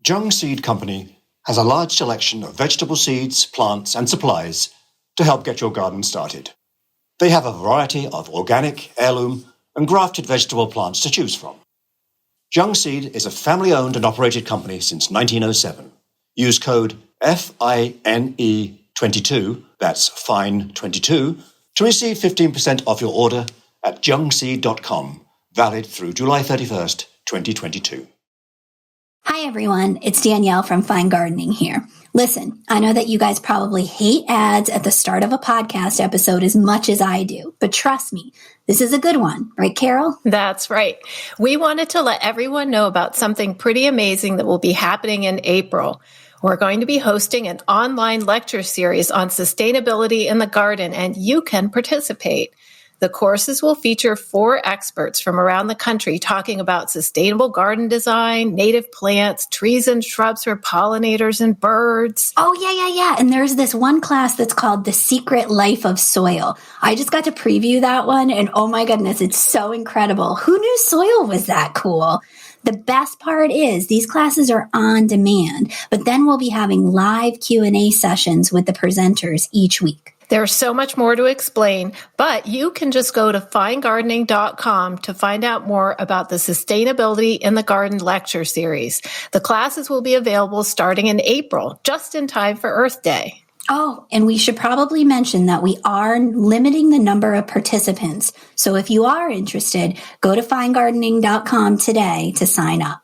Jung Seed Company has a large selection of vegetable seeds, plants, and supplies to help get your garden started. They have a variety of organic, heirloom, and grafted vegetable plants to choose from. Jung Seed is a family-owned and operated company since 1907. Use code FINE22, that's FINE22, to receive 15% off your order at jungseed.com, valid through July 31st, 2022. Hi, everyone. It's Danielle from Fine Gardening here. Listen, I know that you guys probably hate ads at the start of a podcast episode as much as I do, but trust me, this is a good one. Right, Carol? That's right. We wanted to let everyone know about something pretty amazing that will be happening in April. We're going to be hosting an online lecture series on sustainability in the garden, and you can participate. The courses will feature 4 experts from around the country talking about sustainable garden design, native plants, trees and shrubs for pollinators and birds. Oh, yeah. And there's this one class that's called The Secret Life of Soil. I just got to preview that one, and oh my goodness, it's so incredible. Who knew soil was that cool? The best part is these classes are on demand, but then we'll be having live Q&A sessions with the presenters each week. There's so much more to explain, but you can just go to finegardening.com to find out more about the Sustainability in the Garden lecture series. The classes will be available starting in April, just in time for Earth Day. Oh, and we should probably mention that we are limiting the number of participants. So if you are interested, go to finegardening.com today to sign up.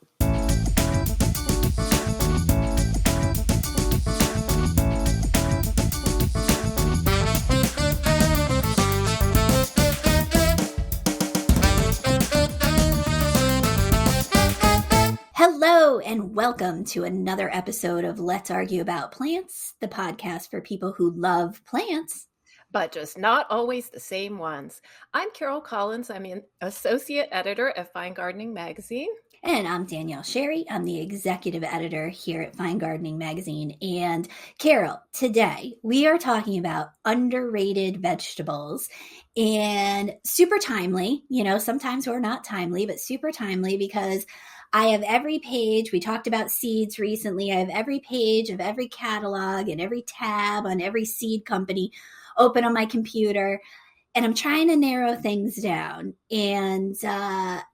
Hello, and welcome to another episode of Let's Argue About Plants, the podcast for people who love plants, but just not always the same ones. I'm Carol Collins. I'm an associate editor at Fine Gardening Magazine. And I'm Danielle Sherry. I'm the executive editor here at Fine Gardening Magazine. And Carol, today we are talking about underrated vegetables, and super timely. You know, sometimes we're not timely, but super timely because I have every page. We talked about seeds recently. I have every page of every catalog and every tab on every seed company open on my computer, and I'm trying to narrow things down. And I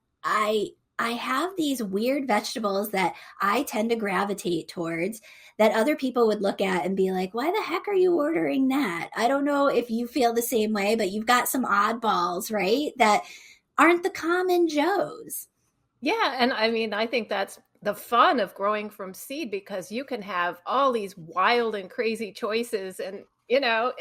have these weird vegetables that I tend to gravitate towards that other people would look at and be like, why the heck are you ordering that? I don't know if you feel the same way, but you've got some oddballs, right? That aren't the common Joes. Yeah, and I mean, I think that's the fun of growing from seed, because you can have all these wild and crazy choices, and you know,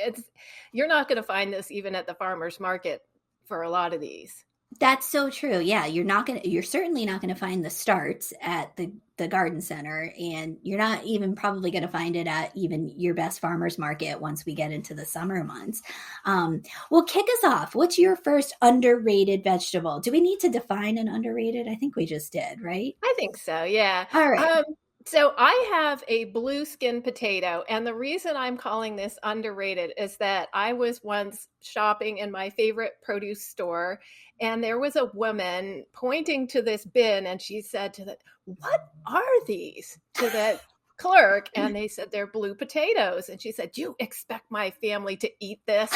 you're not going to find this even at the farmer's market for a lot of these. That's so true. Yeah, you're certainly not going to find the starts at the garden center, and you're not even probably going to find it at even your best farmer's market once we get into the summer months. Well, kick us off. What's your first underrated vegetable? Do we need to define an underrated? I think we just did, right? I think so. Yeah. All right. So I have a blue skin potato, and the reason I'm calling this underrated is that I was once shopping in my favorite produce store, and there was a woman pointing to this bin, and she said "What are these?" to the clerk, and they said they're blue potatoes, and she said, "Do you expect my family to eat this?"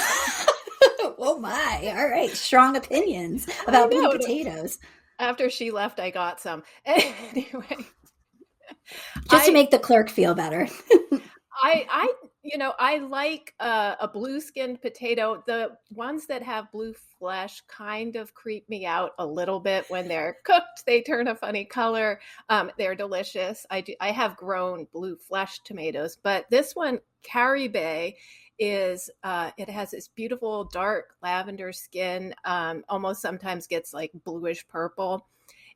Oh my! All right, strong opinions about blue potatoes. After she left, I got some. Anyway. Just to make the clerk feel better. I like a blue-skinned potato. The ones that have blue flesh kind of creep me out a little bit when they're cooked. They turn a funny color. They're delicious. I have grown blue flesh tomatoes, but this one, Caribe, is it has this beautiful dark lavender skin. Almost sometimes gets like bluish purple.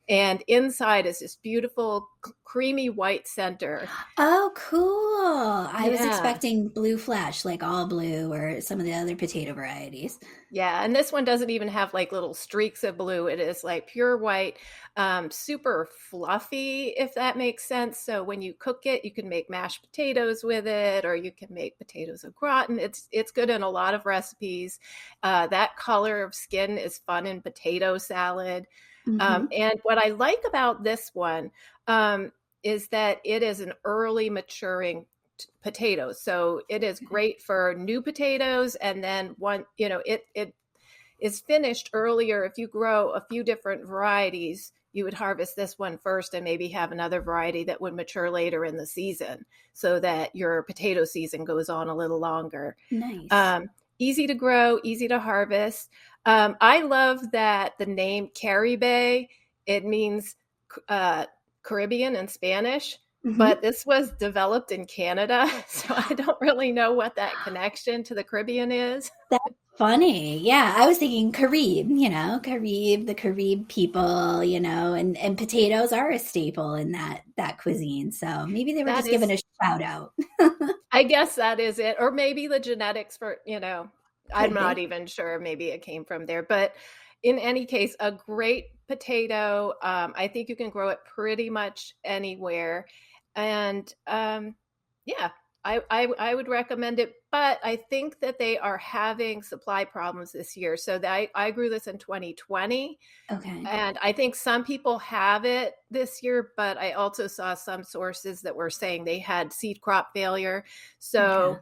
And inside is this beautiful, creamy white center. Oh, cool. I was expecting blue flesh, like all blue or some of the other potato varieties. Yeah, and this one doesn't even have like little streaks of blue. It is like pure white, super fluffy, if that makes sense. So when you cook it, you can make mashed potatoes with it, or you can make potatoes au gratin. It's good in a lot of recipes. That color of skin is fun in potato salad. Mm-hmm. And what I like about this one is that it is an early maturing potato. So it is great for new potatoes. And then it is finished earlier. If you grow a few different varieties, you would harvest this one first and maybe have another variety that would mature later in the season so that your potato season goes on a little longer. Nice. Easy to grow, easy to harvest. I love that the name Caribe, it means Caribbean in Spanish, but this was developed in Canada. So I don't really know what that connection to the Caribbean is. That's funny. Yeah, I was thinking Carib, the Carib people, and potatoes are a staple in that cuisine. So maybe they were just giving a shout out. I guess that is it. Or maybe the genetics for, I'm not even sure. Maybe it came from there. But in any case, a great potato. I think you can grow it pretty much anywhere. And I would recommend it, but I think that they are having supply problems this year. So I grew this in 2020. Okay. And I think some people have it this year, but I also saw some sources that were saying they had seed crop failure. So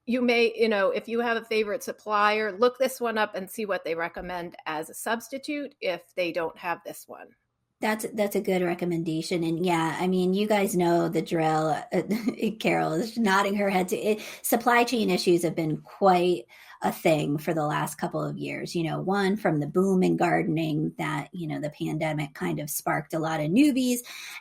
you may, if you have a favorite supplier, look this one up and see what they recommend as a substitute if they don't have this one. That's a good recommendation. And yeah, I mean, you guys know the drill. Carol is nodding her head to it. Supply chain issues have been quite a thing for the last couple of years. One, from the boom in gardening that, the pandemic kind of sparked a lot of newbies.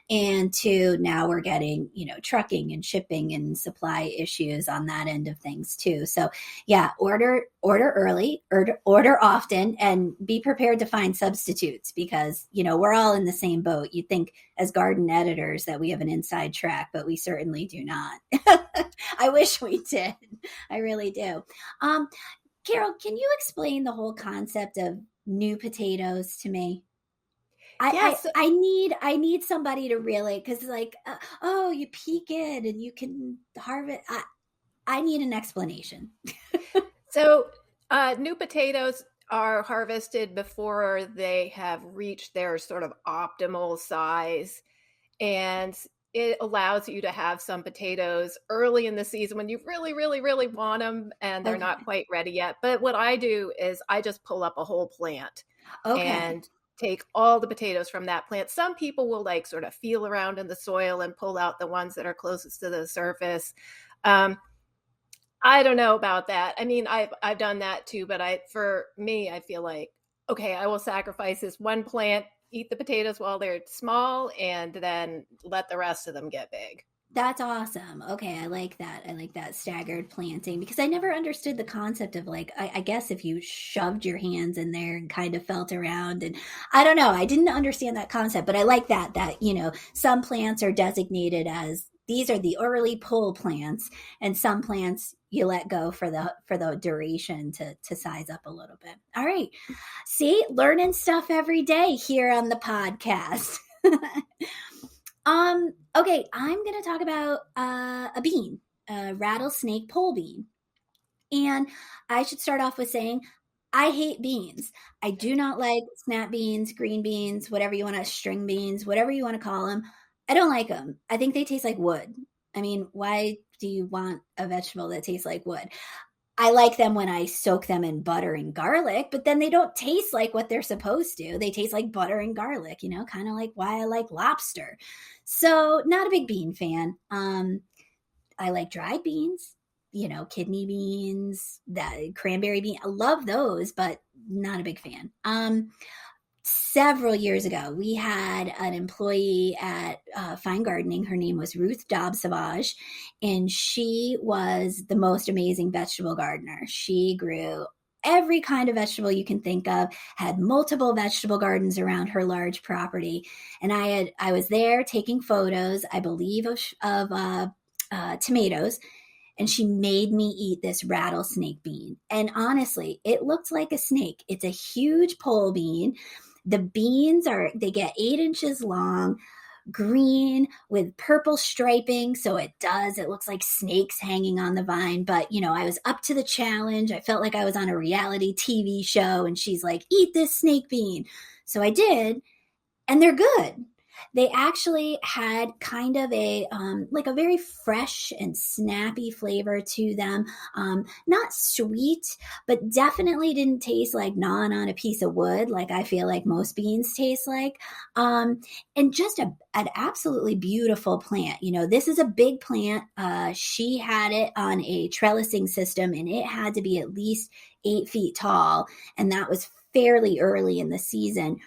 And two, now we're getting, trucking and shipping and supply issues on that end of things too. So yeah, order early, order often, and be prepared to find substitutes because, we're all in the same boat. You'd think as garden editors that we have an inside track, but we certainly do not. I wish we did. I really do. Carol, can you explain the whole concept of new potatoes to me? I need somebody to really, because you peek it and you can harvest. I need an explanation. So new potatoes are harvested before they have reached their sort of optimal size. And it allows you to have some potatoes early in the season when you really, really, really want them and they're not quite ready yet. But what I do is I just pull up a whole plant and take all the potatoes from that plant. Some people will sort of feel around in the soil and pull out the ones that are closest to the surface. I don't know about that. I mean, I've done that too, but for me, I feel like, okay, I will sacrifice this one plant, eat the potatoes while they're small, and then let the rest of them get big. That's awesome. Okay, I like that. I like that staggered planting because I never understood the concept of I guess if you shoved your hands in there and kind of felt around, and I don't know, I didn't understand that concept, but I like that some plants are designated as these are the early pull plants, and some plants you let go for the duration to size up a little bit. All right. See, learning stuff every day here on the podcast. Okay, I'm going to talk about a bean, a rattlesnake pole bean. And I should start off with saying I hate beans. I do not like snap beans, green beans, whatever you want to, string beans, whatever you want to call them. I don't like them. I think they taste like wood. I mean, why do you want a vegetable that tastes like wood? I like them when I soak them in butter and garlic, but then they don't taste like what they're supposed to. They taste like butter and garlic, kind of like why I like lobster. So not a big bean fan. I like dried beans, kidney beans, that cranberry bean. I love those, but not a big fan. Several years ago, we had an employee at Fine Gardening. Her name was Ruth Dobbs Savage, and she was the most amazing vegetable gardener. She grew every kind of vegetable you can think of, had multiple vegetable gardens around her large property. And I was there taking photos, I believe, of tomatoes. And she made me eat this rattlesnake bean. And honestly, it looked like a snake. It's a huge pole bean. The beans they get 8 inches long, green with purple striping. So it looks like snakes hanging on the vine. But, I was up to the challenge. I felt like I was on a reality TV show and she's like, eat this snake bean. So I did. And they're good. They actually had kind of a like a very fresh and snappy flavor to them. Not sweet, but definitely didn't taste like gnawing on a piece of wood, like I feel like most beans taste like. And just an absolutely beautiful plant. You know, this is a big plant. She had it on a trellising system, and it had to be at least 8 feet tall, and that was fairly early in the season.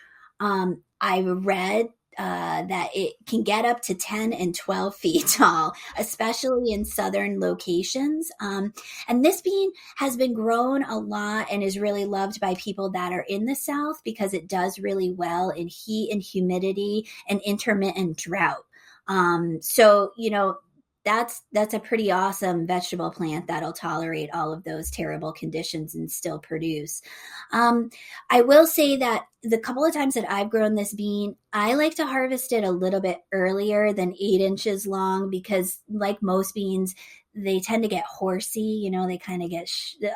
I read that it can get up to 10 and 12 feet tall, especially in southern locations. And this bean has been grown a lot and is really loved by people that are in the South because it does really well in heat and humidity and intermittent drought. So, you know, that's a pretty awesome vegetable plant that'll tolerate all of those terrible conditions and still produce. I will say that the couple of times that I've grown this bean, I like to harvest it a little bit earlier than 8 inches long because, like most beans, they tend to get horsey. You know, they kind of get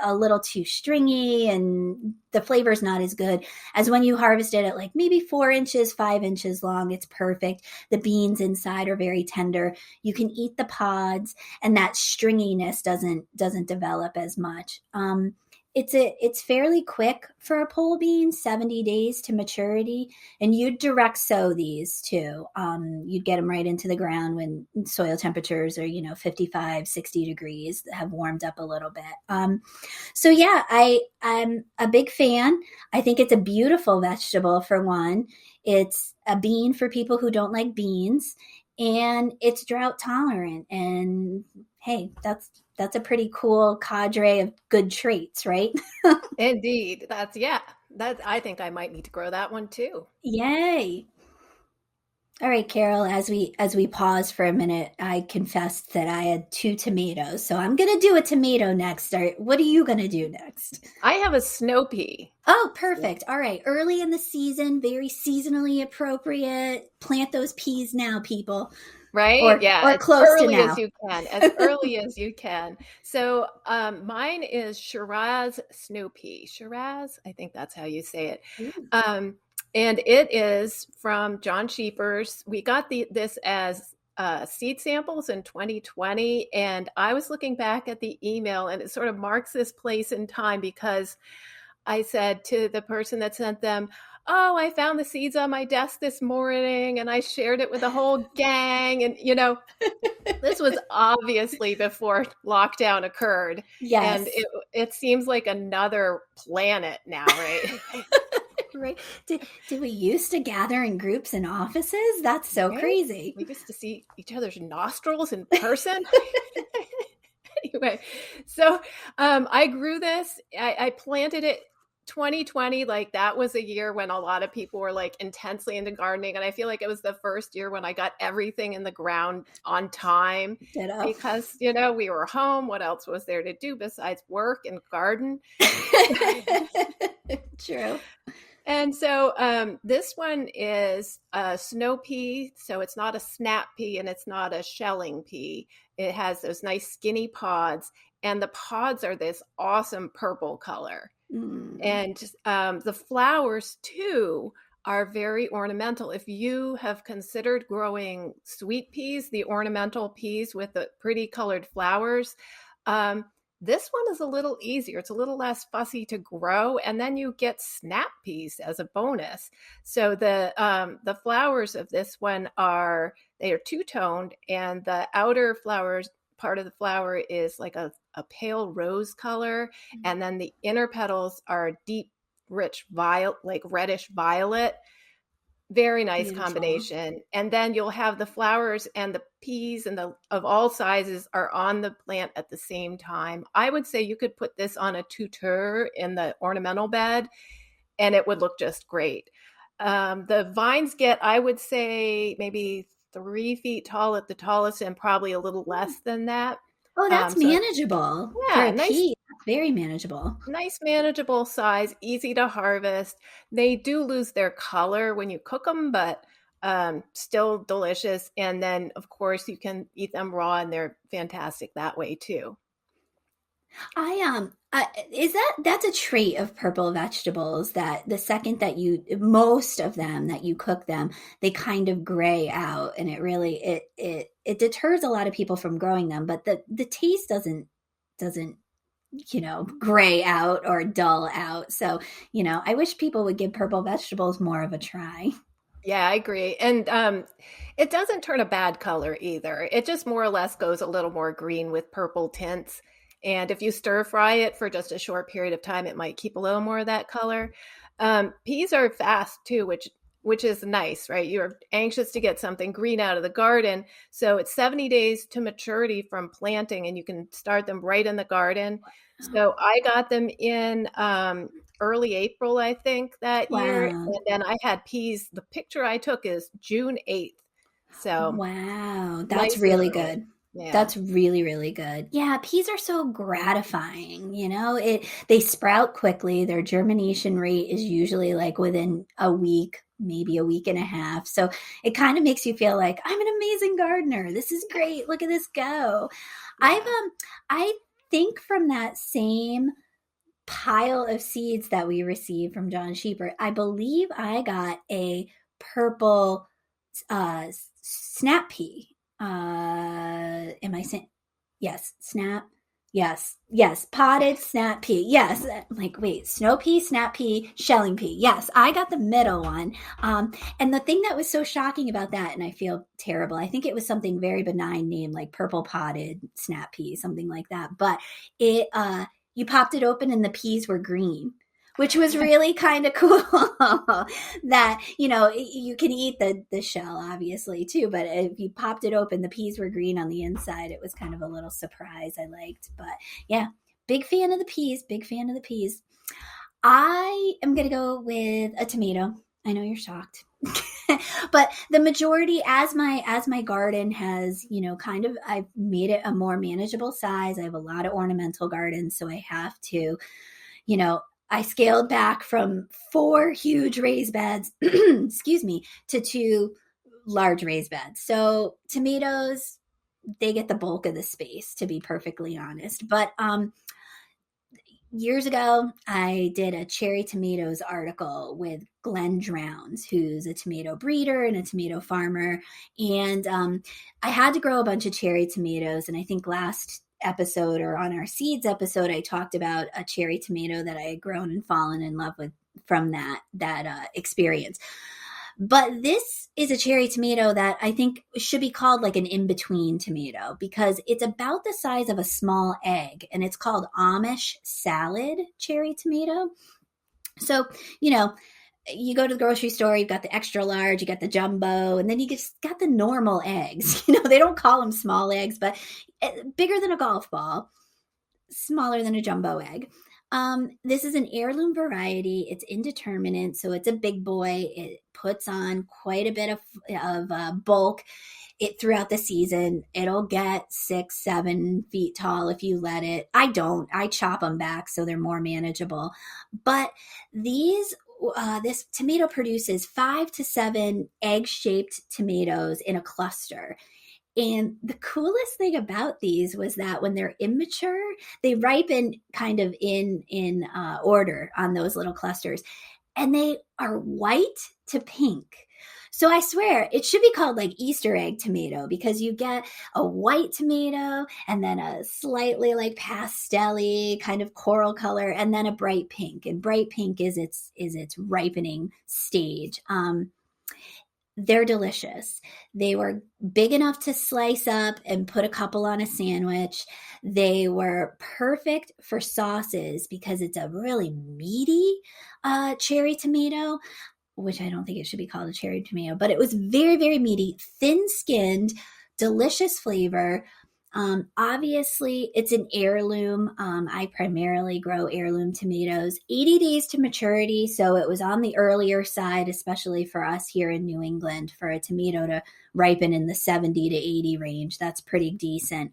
a little too stringy, and the flavor's not as good as when you harvest it at like maybe 4 inches, 5 inches long. It's perfect. The beans inside are very tender. You can eat the pods, and that stringiness doesn't develop as much. It's fairly quick for a pole bean, 70 days to maturity, and you'd direct sow these too. You'd get them right into the ground when soil temperatures are 55, 60 degrees, have warmed up a little bit. So yeah, I'm a big fan. I think it's a beautiful vegetable for one. It's a bean for people who don't like beans, and it's drought tolerant. And hey, that's a pretty cool cadre of good traits, right? Indeed. I think I might need to grow that one too. Yay. All right, Carol, as we pause for a minute, I confessed that I had 2 tomatoes. So I'm going to do a tomato next. What are you going to do next? I have a snow pea. Oh, perfect. All right. Early in the season, very seasonally appropriate. Plant those peas now, people. Right? Or as close early to now. as you can. As early as you can. So mine is Shiraz snow pea. Shiraz, I think that's how you say it. And it is from John Sheepers. We got this as seed samples in 2020. And I was looking back at the email, and it sort of marks this place in time because I said to the person that sent them, "Oh, I found the seeds on my desk this morning and I shared it with the whole gang." And, this was obviously before lockdown occurred. Yes. And it seems like another planet now, right? Right. Did we used to gather in groups in offices? That's so crazy. We used to see each other's nostrils in person. Anyway, so I grew this. I planted it 2020. Like that was a year when a lot of people were like intensely into gardening. And I feel like it was the first year when I got everything in the ground on time. Ditto. Because, we were home. What else was there to do besides work and garden? True. And so this one is a snow pea. So it's not a snap pea and it's not a shelling pea. It has those nice skinny pods, and the pods are this awesome purple color. And the flowers too are very ornamental. If you have considered growing sweet peas, the ornamental peas with the pretty colored flowers, this one is a little easier. It's a little less fussy to grow, and then you get snap peas as a bonus. So the flowers of this one are two-toned, and the outer flowers part of the flower is like a pale rose color, and then the inner petals are deep, rich violet, like reddish violet. Very nice combination. And then you'll have the flowers and the peas and of all sizes are on the plant at the same time. I would say you could put this on a tuteur in the ornamental bed and it would look just great. The vines get, I would say, maybe 3 feet tall at the tallest and probably a little less than that. Oh, that's manageable. Yeah, nice. Pea, very manageable. Nice, manageable size, easy to harvest. They do lose their color when you cook them, but still delicious. And then, of course, you can eat them raw, and they're fantastic that way too. That's a trait of purple vegetables that the second that most of them that you cook them, they kind of gray out, and it deters a lot of people from growing them, but the taste doesn't gray out or dull out. So, I wish people would give purple vegetables more of a try. Yeah, I agree. And it doesn't turn a bad color either. It just more or less goes a little more green with purple tints. And if you stir fry it for just a short period of time, it might keep a little more of that color. Peas are fast too, which is nice, right? You're anxious to get something green out of the garden. So it's 70 days to maturity from planting, and you can start them right in the garden. So I got them in early April, I think, that year. Wow. And then I had peas. The picture I took is June 8th. So Wow, that's nice really and early. good. Yeah. That's really, really good. Yeah, peas are so gratifying, they sprout quickly. Their germination rate is usually like within a week, maybe a week and a half. So it kind of makes you feel like I'm an amazing gardener. This is great. Look at this go. Yeah. I think from that same pile of seeds that we received from John Sheepert, I believe I got a purple snap pea. Am I saying yes? Snap. Yes. Potted snap pea. Yes. I'm like, wait, snow pea, snap pea, shelling pea. Yes, I got the middle one. And the thing that was so shocking about that, and I feel terrible, I think it was something very benign named like purple potted snap pea, something like that. But you popped it open and the peas were green, which was really kind of cool. That, you can eat the shell obviously too, but if you popped it open, the peas were green on the inside. It was kind of a little surprise I liked. But yeah, big fan of the peas. I am going to go with a tomato. I know you're shocked. But the majority, as my garden has, I've made it a more manageable size. I have a lot of ornamental gardens, so I have to, I scaled back from 4 huge raised beds, excuse me, to 2 large raised beds. So tomatoes, they get the bulk of the space, to be perfectly honest. But years ago, I did a cherry tomatoes article with Glenn Drowns, who's a tomato breeder and a tomato farmer. And I had to grow a bunch of cherry tomatoes. And I think last episode, or on our seeds episode, I talked about a cherry tomato that I had grown and fallen in love with from that experience. But this is a cherry tomato that I think should be called like an in-between tomato, because it's about the size of a small egg, and it's called Amish salad cherry tomato. So, you go to the grocery store, you've got the extra large, you got the jumbo, and then you just got the normal eggs. They don't call them small eggs, but bigger than a golf ball, smaller than a jumbo egg. This is an heirloom variety. It's indeterminate, so it's a big boy. It puts on quite a bit of bulk throughout the season. It'll get 6-7 feet tall if you let it. I don't. I chop them back so they're more manageable. But this tomato produces 5 to 7 egg-shaped tomatoes in a cluster. And the coolest thing about these was that when they're immature, they ripen kind of in order on those little clusters. And they are white to pink. So I swear it should be called like Easter egg tomato, because you get a white tomato and then a slightly like pastel-y kind of coral color, and then a bright pink. And bright pink is its ripening stage. They're delicious. They were big enough to slice up and put a couple on a sandwich. They were perfect for sauces because it's a really meaty cherry tomato, which I don't think it should be called a cherry tomato, but it was very, very meaty, thin-skinned, delicious flavor. Obviously, it's an heirloom. I primarily grow heirloom tomatoes. 80 days to maturity, so it was on the earlier side, especially for us here in New England, for a tomato to ripen in the 70 to 80 range. That's pretty decent.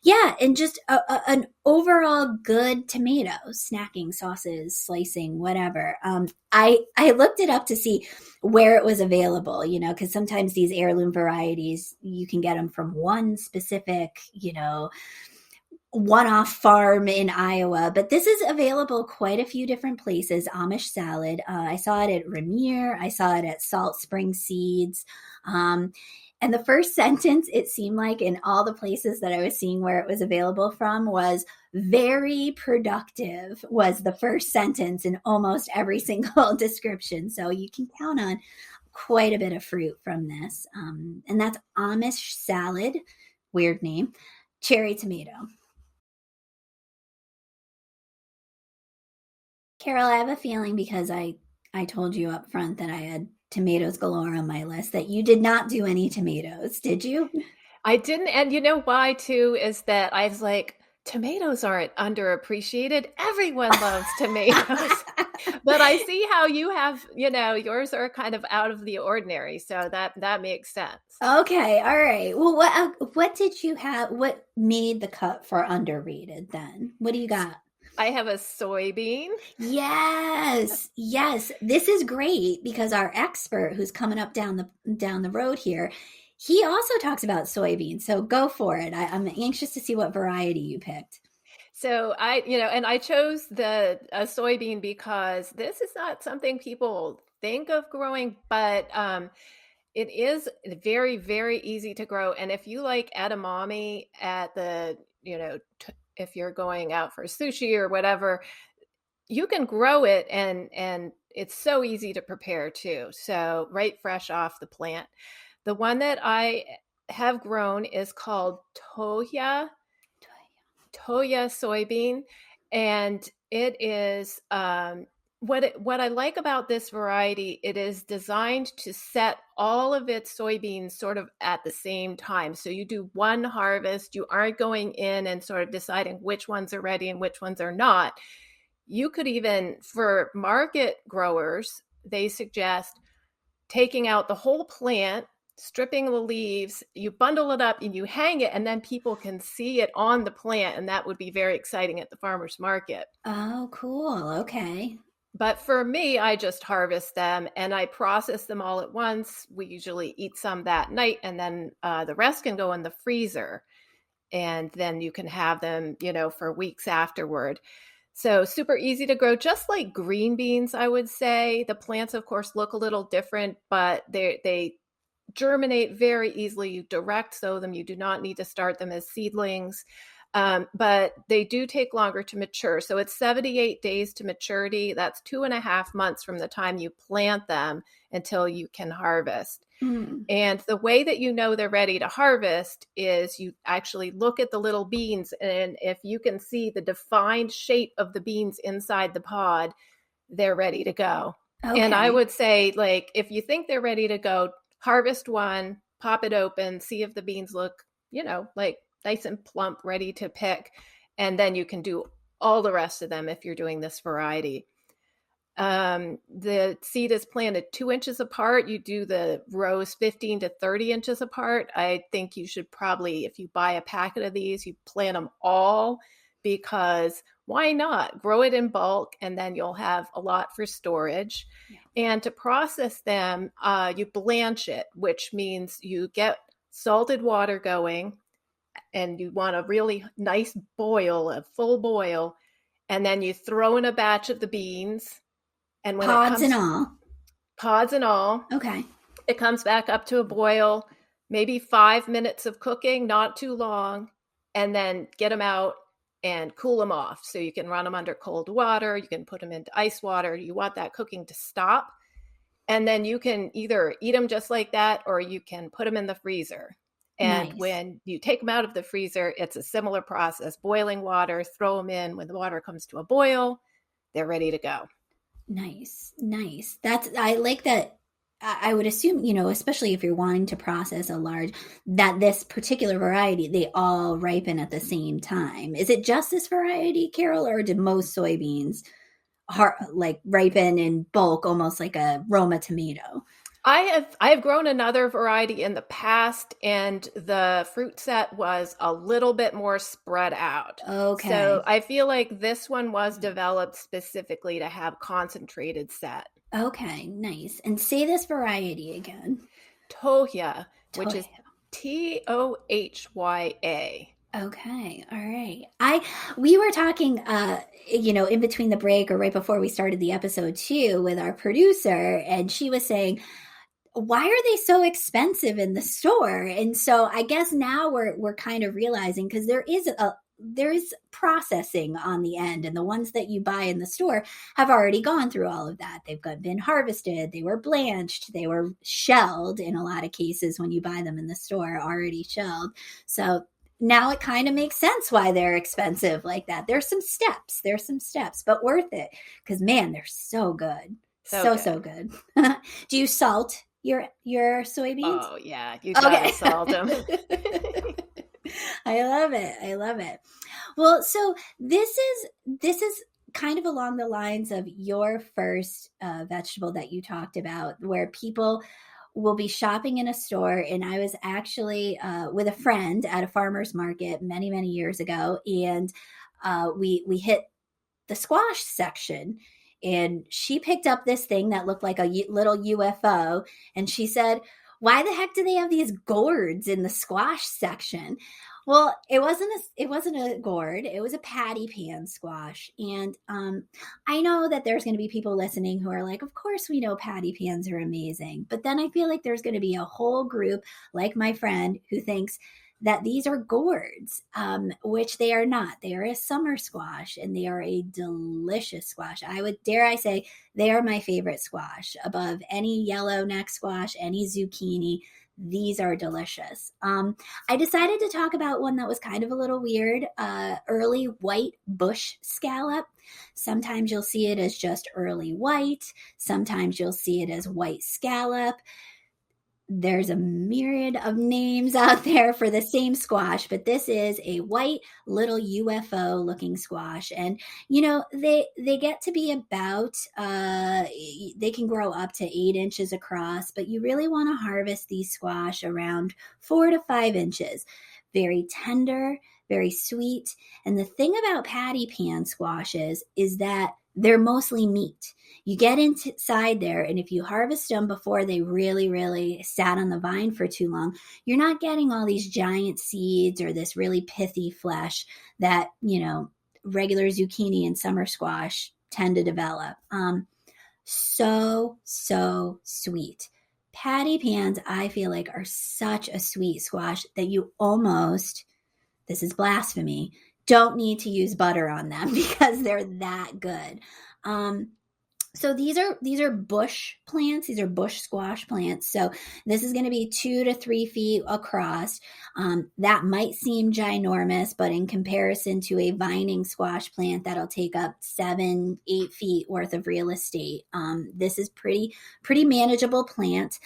Yeah, and just an overall good tomato, snacking, sauces, slicing, whatever. I looked it up to see where it was available, because sometimes these heirloom varieties, you can get them from one specific, one-off farm in Iowa, but this is available quite a few different places. Amish salad. I saw it at Rainier. I saw it at Salt Spring Seeds. And the first sentence, it seemed like in all the places that I was seeing where it was available from, was very productive, was the first sentence in almost every single description. So you can count on quite a bit of fruit from this. And that's Amish salad, weird name, cherry tomato. Carol, I have a feeling, because I told you up front that I had tomatoes galore on my list, that you did not do any tomatoes, did you? I didn't. And you know why, too, is that I was like, tomatoes aren't underappreciated. Everyone loves tomatoes. But I see how you have, yours are kind of out of the ordinary. So that makes sense. Okay. All right. Well, what did you have? What made the cut for underrated then? What do you got? I have a soybean. Yes. This is great because our expert who's coming up down the road here, he also talks about soybeans. So go for it. I'm anxious to see what variety you picked. So I chose a soybean because this is not something people think of growing, but it is very, very easy to grow. And if you like edamame at the, if you're going out for sushi or whatever, you can grow it and it's so easy to prepare too. So right fresh off the plant. The one that I have grown is called Toya soybean. And it is, what I like about this variety, it is designed to set all of its soybeans sort of at the same time. So you do one harvest, you aren't going in and sort of deciding which ones are ready and which ones are not. You could even, for market growers, they suggest taking out the whole plant, stripping the leaves, you bundle it up and you hang it, and then people can see it on the plant, and that would be very exciting at the farmer's market. Oh, cool. Okay. But for me, I just harvest them and I process them all at once. We usually eat some that night, and then the rest can go in the freezer, and then you can have them, for weeks afterward. So super easy to grow, just like green beans, I would say. The plants, of course, look a little different, but they germinate very easily. You direct sow them. You do not need to start them as seedlings, but they do take longer to mature. So it's 78 days to maturity. That's 2.5 months from the time you plant them until you can harvest. And the way that you know they're ready to harvest is you actually look at the little beans, and if you can see the defined shape of the beans inside the pod, they're ready to go. Okay. And I would say, like, if you think they're ready to go, harvest one, pop it open, see if the beans look, like nice and plump, ready to pick. And then you can do all the rest of them if you're doing this variety. The seed is planted 2 inches apart. You do the rows 15 to 30 inches apart. I think you should probably, if you buy a packet of these, you plant them all, because why not? Grow it in bulk, and then you'll have a lot for storage. Yeah. And to process them, you blanch it, which means you get salted water going, and you want a really nice boil, a full boil, and then you throw in a batch of the beans. And when pods and all. Okay. It comes back up to a boil, maybe 5 minutes of cooking, not too long, and then get them out and cool them off. So you can run them under cold water. You can put them into ice water. You want that cooking to stop. And then you can either eat them just like that, or you can put them in the freezer. And nice. When you take them out of the freezer, it's a similar process. Boiling water, throw them in. When the water comes to a boil, they're ready to go. Nice. I like that. I would assume, especially if you're wanting to process a large, that this particular variety, they all ripen at the same time. Is it just this variety, Carol, or did most soybeans ripen in bulk, almost like a Roma tomato? I have grown another variety in the past, and the fruit set was a little bit more spread out. Okay. So I feel like this one was developed specifically to have concentrated set. Okay, nice. And say this variety again. Tohya, which is Tohya. Okay. All right. We were talking in between the break or right before we started the episode too with our producer, and she was saying, why are they so expensive in the store? And so I guess now we're kind of realizing, because there is processing on the end, and the ones that you buy in the store have already gone through all of that. They've been harvested, they were blanched, they were shelled in a lot of cases when you buy them in the store, already shelled. So now it kind of makes sense why they're expensive like that. There's some steps, but worth it, because man, they're so good. So good. Do you salt your soybeans? Oh yeah, you gotta salt them. I love it. Well, so this is kind of along the lines of your first vegetable that you talked about, where people will be shopping in a store. And I was actually with a friend at a farmer's market many, many years ago, and we hit the squash section, and she picked up this thing that looked like a little UFO, and she said, why the heck do they have these gourds in the squash section? Well, it wasn't a gourd. It was a patty pan squash. And I know that there's going to be people listening who are like, of course we know patty pans are amazing. But then I feel like there's going to be a whole group like my friend who thinks that these are gourds, which they are not. They are a summer squash, and they are a delicious squash. Dare I say, they are my favorite squash above any yellow neck squash, any zucchini. These are delicious. I decided to talk about one that was kind of a little weird, early white bush scallop. Sometimes you'll see it as just early white. Sometimes you'll see it as white scallop. There's a myriad of names out there for the same squash, but this is a white little UFO looking squash. And, they get to be about, they can grow up to 8 inches across, but you really want to harvest these squash around 4 to 5 inches. Very tender, very sweet. And the thing about patty pan squashes is that they're mostly meat. You get inside there, and if you harvest them before they really, really sat on the vine for too long, you're not getting all these giant seeds or this really pithy flesh that, regular zucchini and summer squash tend to develop. So sweet. Patty pans, I feel like, are such a sweet squash that you almost, this is blasphemy, don't need to use butter on them because they're that good. So these are bush plants. These are bush squash plants. So this is going to be 2 to 3 feet across. That might seem ginormous, but in comparison to a vining squash plant that'll take up 7, 8 feet worth of real estate, this is pretty manageable plant.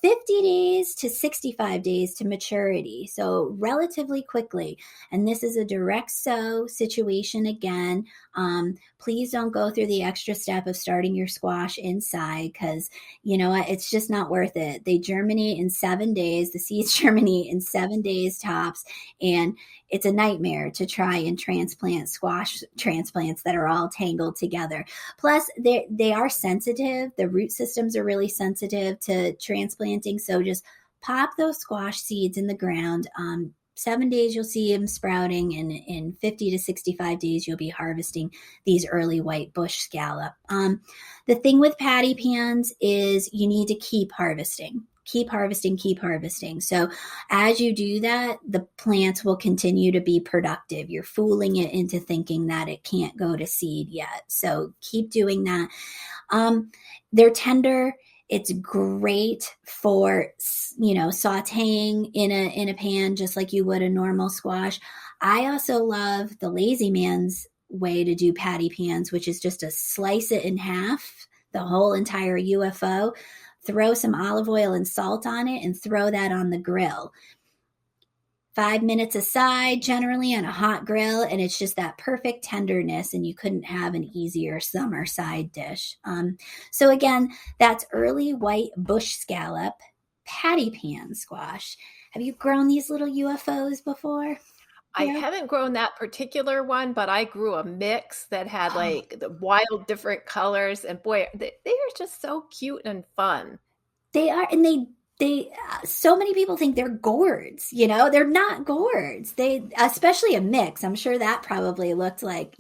50 days to 65 days to maturity, so relatively quickly. And this is a direct sow situation again. Please don't go through the extra step of starting your squash inside, because you know what, it's just not worth it. They germinate in 7 days. The seeds germinate in 7 days tops, and it's a nightmare to try and transplant squash transplants that are all tangled together. Plus, they are sensitive. The root systems are really sensitive to transplanting. So just pop those squash seeds in the ground. 7 days, you'll see them sprouting, and in 50 to 65 days, you'll be harvesting these early white bush scallop. The thing with patty pans is you need to keep harvesting. Keep harvesting. So as you do that, the plants will continue to be productive. You're fooling it into thinking that it can't go to seed yet. So keep doing that. They're tender. It's great for, sauteing in a pan, just like you would a normal squash. I also love the lazy man's way to do patty pans, which is just to slice it in half, the whole entire UFO, throw some olive oil and salt on it, and throw that on the grill. 5 minutes aside, generally on a hot grill, and it's just that perfect tenderness, and you couldn't have an easier summer side dish. So again, that's early white bush scallop, patty pan squash. Have you grown these little UFOs before? I haven't grown that particular one, but I grew a mix that had like the wild different colors, and boy, they are just so cute and fun. They are, and they so many people think they're gourds, they're not gourds. Especially a mix. I'm sure that probably looked like,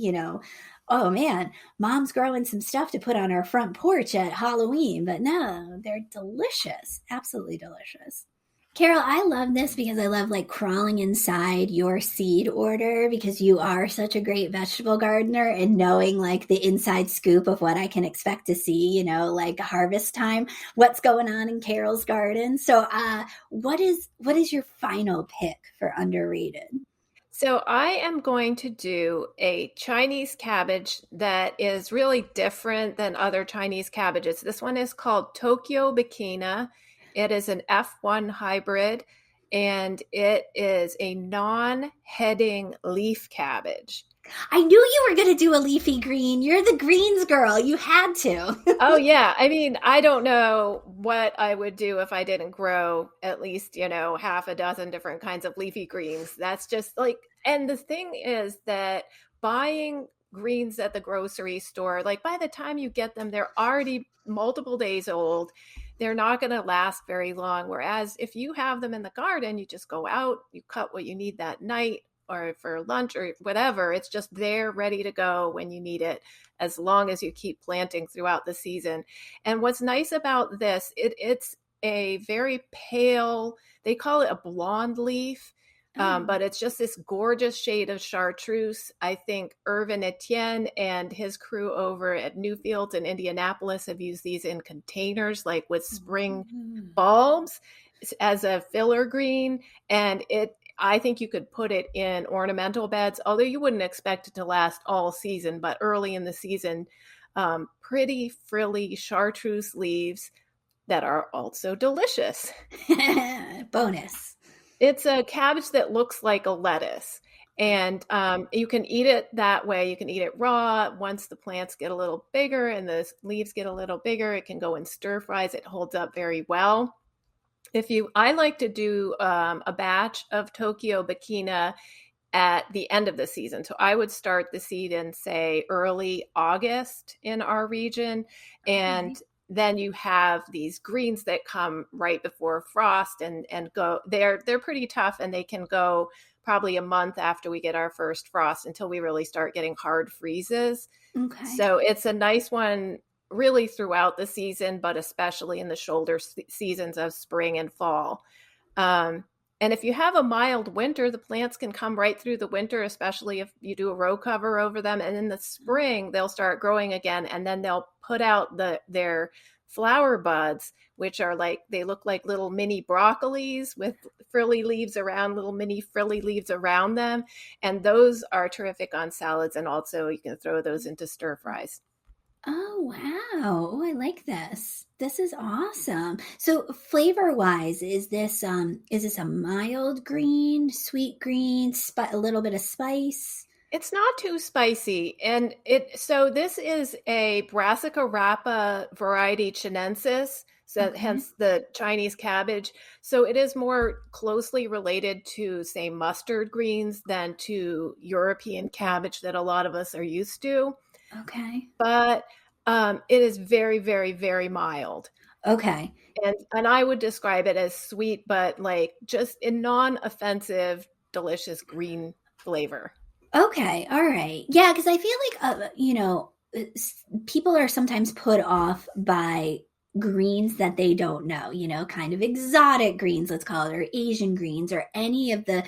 oh man, mom's growing some stuff to put on our front porch at Halloween, but no, they're delicious. Absolutely delicious. Carol, I love this because I love like crawling inside your seed order because you are such a great vegetable gardener and knowing like the inside scoop of what I can expect to see, like harvest time, what's going on in Carol's garden. So what is your final pick for underrated? So I am going to do a Chinese cabbage that is really different than other Chinese cabbages. This one is called Tokyo Bekena. It is an F1 hybrid, and it is a non-heading leaf cabbage. I knew you were going to do a leafy green. You're the greens girl. You had to. Oh, yeah. I mean, I don't know what I would do if I didn't grow at least, half a dozen different kinds of leafy greens. That's just like, and the thing is that buying greens at the grocery store, like by the time you get them, they're already multiple days old. They're not going to last very long. Whereas if you have them in the garden, you just go out, you cut what you need that night or for lunch or whatever. It's just there ready to go when you need it, as long as you keep planting throughout the season. And what's nice about this, it's a very pale, they call it a blonde leaf. But it's just this gorgeous shade of chartreuse. I think Irvin Etienne and his crew over at Newfields in Indianapolis have used these in containers, like with spring bulbs as a filler green. And I think you could put it in ornamental beds, although you wouldn't expect it to last all season, but early in the season, pretty frilly chartreuse leaves that are also delicious. Bonus. It's a cabbage that looks like a lettuce, and you can eat it that way. You can eat it raw. Once the plants get a little bigger and the leaves get a little bigger, it can go in stir fries. It holds up very well. I like to do a batch of Tokyo Bekena at the end of the season. So I would start the seed in, say, early August in our region, and then you have these greens that come right before frost and go. They're pretty tough, and they can go probably a month after we get our first frost until we really start getting hard freezes. Okay. So it's a nice one really throughout the season, but especially in the shoulder seasons of spring and fall. And if you have a mild winter, the plants can come right through the winter, especially if you do a row cover over them. And in the spring, they'll start growing again, and then they'll put out their flower buds, which are they look like little mini broccolis with frilly leaves around, little mini frilly leaves around them. And those are terrific on salads. And also you can throw those into stir fries. Oh, wow. Oh, I like this. This is awesome. So flavor wise, is this a mild green, sweet green, a little bit of spice? It's not too spicy. And so this is a Brassica rapa variety chinensis. So hence the Chinese cabbage. So it is more closely related to, say, mustard greens than to European cabbage that a lot of us are used to. Okay. But it is very, very, very mild. Okay. And I would describe it as sweet, but just a non-offensive, delicious green flavor. Okay. All right. Yeah, because I feel like, people are sometimes put off by greens that they don't know, kind of exotic greens, let's call it, or Asian greens, or any of the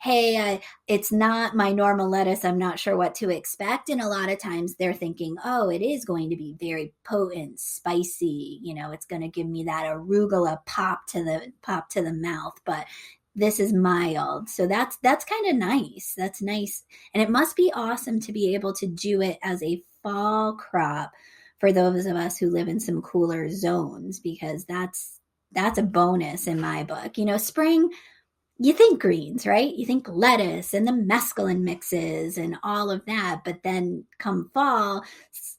hey, it's not my normal lettuce, I'm not sure what to expect. And a lot of times they're thinking, oh, it is going to be very potent, spicy, it's going to give me that arugula pop to the mouth, but this is mild. So that's kind of nice. That's nice. And it must be awesome to be able to do it as a fall crop for those of us who live in some cooler zones, because that's a bonus in my book. Spring, you think greens, right? You think lettuce and the mesclun mixes and all of that. But then come fall,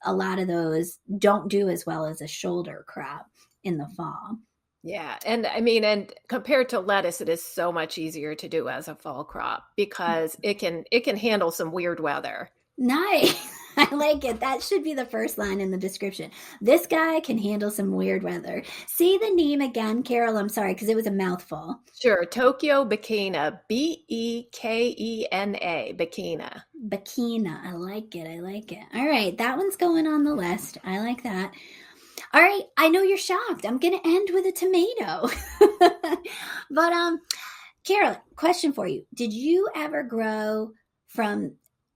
a lot of those don't do as well as a shoulder crop in the fall. Yeah. And I mean, and compared to lettuce, it is so much easier to do as a fall crop because it can handle some weird weather. Nice. I like it. That should be the first line in the description. This guy can handle some weird weather. Say the name again, Carol. I'm sorry, because it was a mouthful. Sure. Tokyo Bekena. Bekena. Bekena. Bekena. I like it. I like it. All right. That one's going on the list. I like that. All right. I know you're shocked. I'm going to end with a tomato. But, Carol, question for you. Did you ever grow from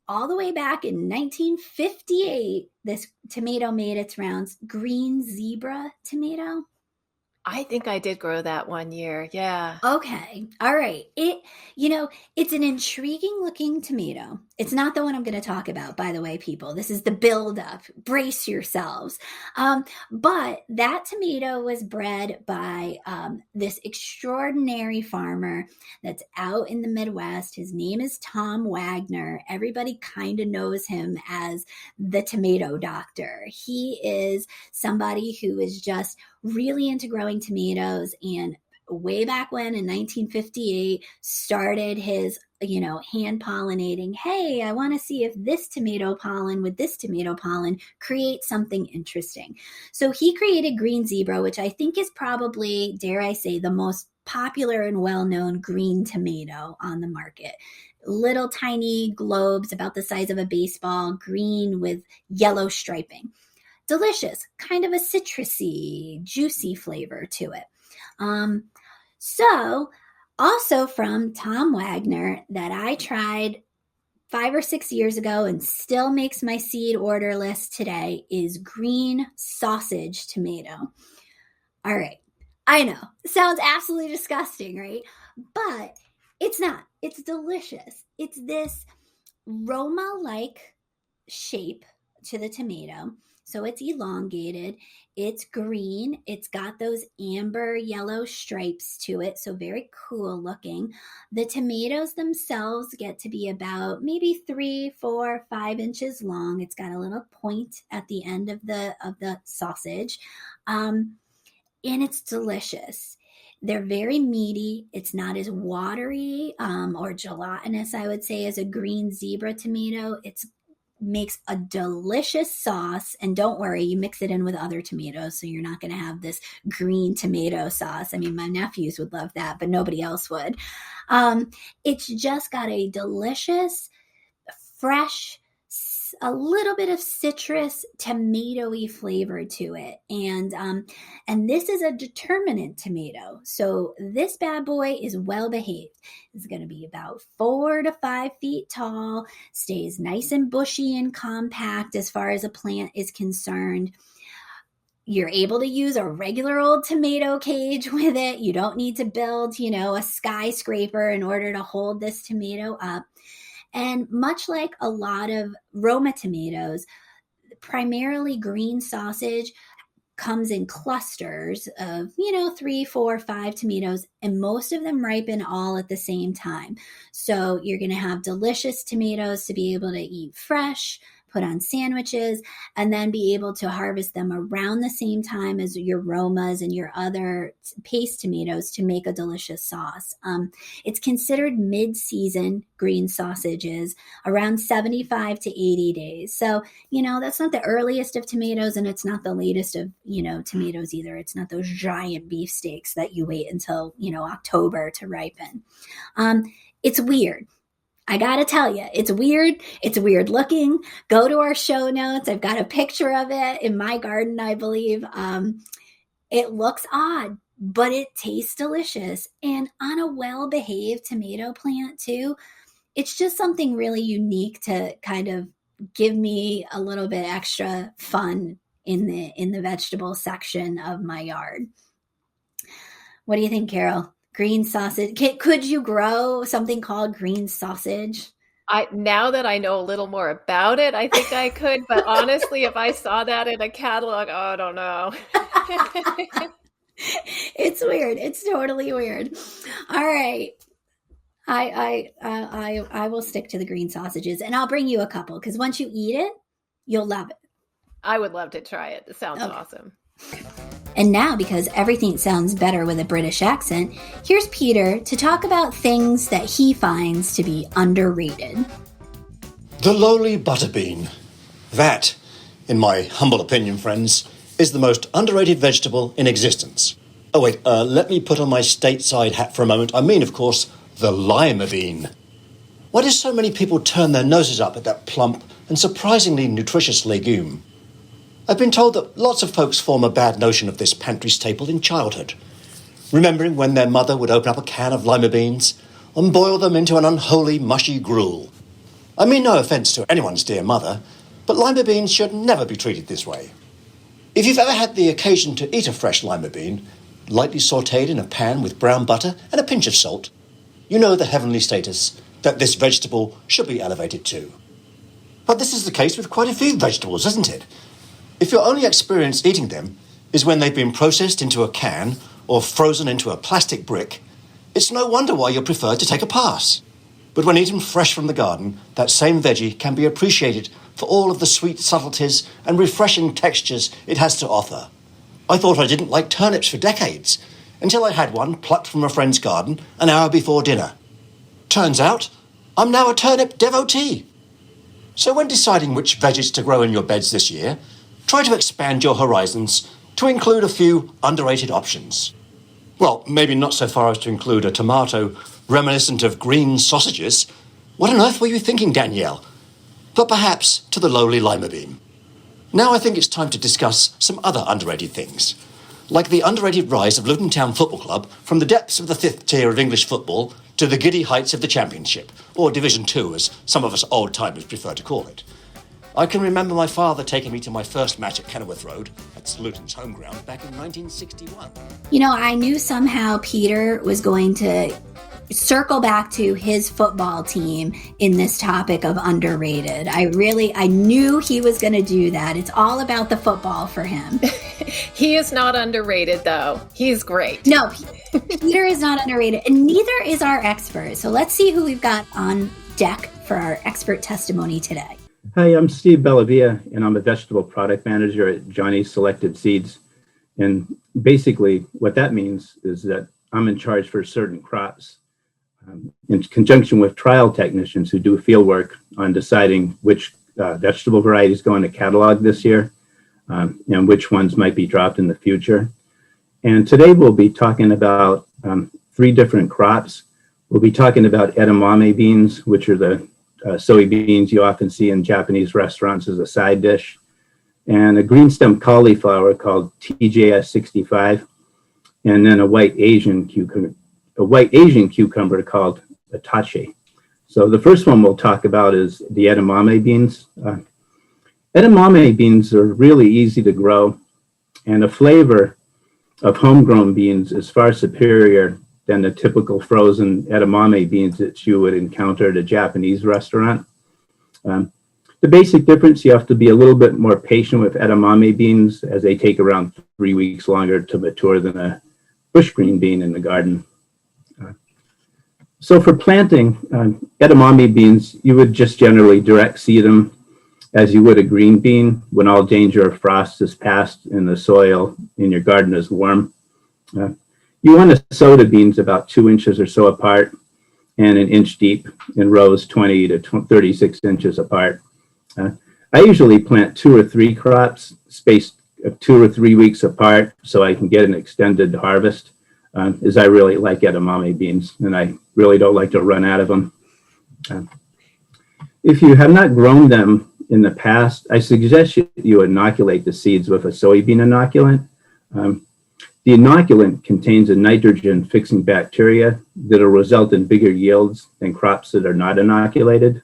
all the way back in 1958, this tomato made its rounds, green zebra tomato? I think I did grow that one year. Yeah. Okay. All right. It's an intriguing looking tomato. It's not the one I'm going to talk about, by the way, people. This is the buildup. Brace yourselves. But that tomato was bred by this extraordinary farmer that's out in the Midwest. His name is Tom Wagner. Everybody kind of knows him as the tomato doctor. He is somebody who is just really into growing tomatoes, and way back when in 1958 started his hand pollinating. Hey, I want to see if this tomato pollen with this tomato pollen creates something interesting. So he created green zebra, which I think is probably, dare I say, the most popular and well-known green tomato on the market. Little tiny globes about the size of a baseball, green with yellow striping. Delicious, kind of a citrusy, juicy flavor to it. So also from Tom Wagner that I tried 5 or 6 years ago and still makes my seed order list today is green sausage tomato. All right. I know. Sounds absolutely disgusting, right? But it's not. It's delicious. It's this Roma-like shape to the tomato. So it's elongated, it's green, it's got those amber yellow stripes to it, so very cool looking. The tomatoes themselves get to be about maybe 3, 4, 5 inches long. It's got a little point at the end of the sausage, and it's delicious. They're very meaty. It's not as watery or gelatinous, I would say, as a green zebra tomato. It's makes a delicious sauce, and don't worry, you mix it in with other tomatoes, so you're not going to have this green tomato sauce. I mean, my nephews would love that, but nobody else would. It's just got a delicious, fresh, a little bit of citrus, tomatoey flavor to it. And this is a determinate tomato. So this bad boy is well behaved. It's going to be about 4 to 5 feet tall, stays nice and bushy and compact as far as a plant is concerned. You're able to use a regular old tomato cage with it. You don't need to build, a skyscraper in order to hold this tomato up. And much like a lot of Roma tomatoes, primarily green sausage comes in clusters of, 3, 4, 5 tomatoes, and most of them ripen all at the same time. So you're going to have delicious tomatoes to be able to eat fresh, put on sandwiches, and then be able to harvest them around the same time as your Romas and your other paste tomatoes to make a delicious sauce. It's considered mid-season green sausages, around 75 to 80 days. So, that's not the earliest of tomatoes, and it's not the latest of, tomatoes either. It's not those giant beefsteaks that you wait until, October to ripen. It's weird. I got to tell you, it's weird. It's weird looking. Go to our show notes. I've got a picture of it in my garden, I believe. It looks odd, but it tastes delicious. And on a well-behaved tomato plant too, it's just something really unique to kind of give me a little bit extra fun in the vegetable section of my yard. What do you think, Carol? Green sausage. Could you grow something called green sausage? Now that I know a little more about it, I think I could. But honestly, if I saw that in a catalog, I don't know. It's weird. It's totally weird. All right. I will stick to the green sausages, and I'll bring you a couple because once you eat it, you'll love it. I would love to try it. It sounds awesome. And now, because everything sounds better with a British accent, here's Peter to talk about things that he finds to be underrated. The lowly butterbean. That, in my humble opinion, friends, is the most underrated vegetable in existence. Oh wait, let me put on my stateside hat for a moment. I mean, of course, the lima bean. Why do so many people turn their noses up at that plump and surprisingly nutritious legume? I've been told that lots of folks form a bad notion of this pantry staple in childhood, remembering when their mother would open up a can of lima beans and boil them into an unholy, mushy gruel. I mean no offence to anyone's dear mother, but lima beans should never be treated this way. If you've ever had the occasion to eat a fresh lima bean, lightly sautéed in a pan with brown butter and a pinch of salt, you know the heavenly status that this vegetable should be elevated to. But this is the case with quite a few vegetables, isn't it? If your only experience eating them is when they've been processed into a can or frozen into a plastic brick, it's no wonder why you're preferred to take a pass. But when eaten fresh from the garden, that same veggie can be appreciated for all of the sweet subtleties and refreshing textures it has to offer. I thought I didn't like turnips for decades, until I had one plucked from a friend's garden an hour before dinner. Turns out, I'm now a turnip devotee. So when deciding which veggies to grow in your beds this year, try to expand your horizons to include a few underrated options. Well, maybe not so far as to include a tomato reminiscent of green sausages. What on earth were you thinking, Danielle? But perhaps to the lowly lima bean. Now I think it's time to discuss some other underrated things, like the underrated rise of Luton Town Football Club from the depths of the 5th tier of English football to the giddy heights of the Championship, or Division 2 as some of us old-timers prefer to call it. I can remember my father taking me to my first match at Kenilworth Road, that's Luton's home ground, back in 1961. You know, I knew somehow Peter was going to circle back to his football team in this topic of underrated. I knew he was going to do that. It's all about the football for him. He is not underrated, though. He's great. No, Peter is not underrated, and neither is our expert. So let's see who we've got on deck for our expert testimony today. Hi, I'm Steve Bellavia, and I'm a vegetable product manager at Johnny's Selected Seeds. And basically, what that means is that I'm in charge for certain crops in conjunction with trial technicians who do field work on deciding which vegetable varieties go in the catalog this year and which ones might be dropped in the future. And today we'll be talking about 3 different crops. We'll be talking about edamame beans, which are the soybeans you often see in Japanese restaurants as a side dish, and a green stem cauliflower called TJS 65, and then a white Asian cucumber called Itachi. So the first one we'll talk about is the edamame beans. Edamame beans are really easy to grow, and the flavor of homegrown beans is far superior than the typical frozen edamame beans that you would encounter at a Japanese restaurant. The basic difference, you have to be a little bit more patient with edamame beans as they take around 3 weeks longer to mature than a bush green bean in the garden. So for planting edamame beans, you would just generally direct seed them as you would a green bean when all danger of frost is past and the soil in your garden is warm. You want to sow the beans about 2 inches or so apart and 1 inch deep in rows 20 to 36 inches apart. I usually plant 2 or 3 crops spaced 2 or 3 weeks apart so I can get an extended harvest, as I really like edamame beans and I really don't like to run out of them. If you have not grown them in the past, I suggest you inoculate the seeds with a soybean inoculant. The inoculant contains a nitrogen-fixing bacteria that will result in bigger yields than crops that are not inoculated.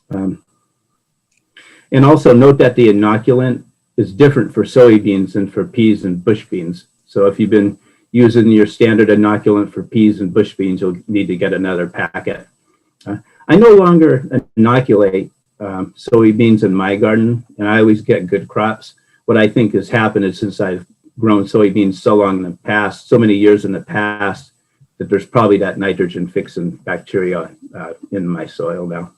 And also note that the inoculant is different for soybeans than for peas and bush beans. So if you've been using your standard inoculant for peas and bush beans, you'll need to get another packet. I no longer inoculate soybeans in my garden, and I always get good crops. What I think has happened is since I've grown soybeans so long in the past, so many years in the past, that there's probably that nitrogen fixing bacteria in my soil now.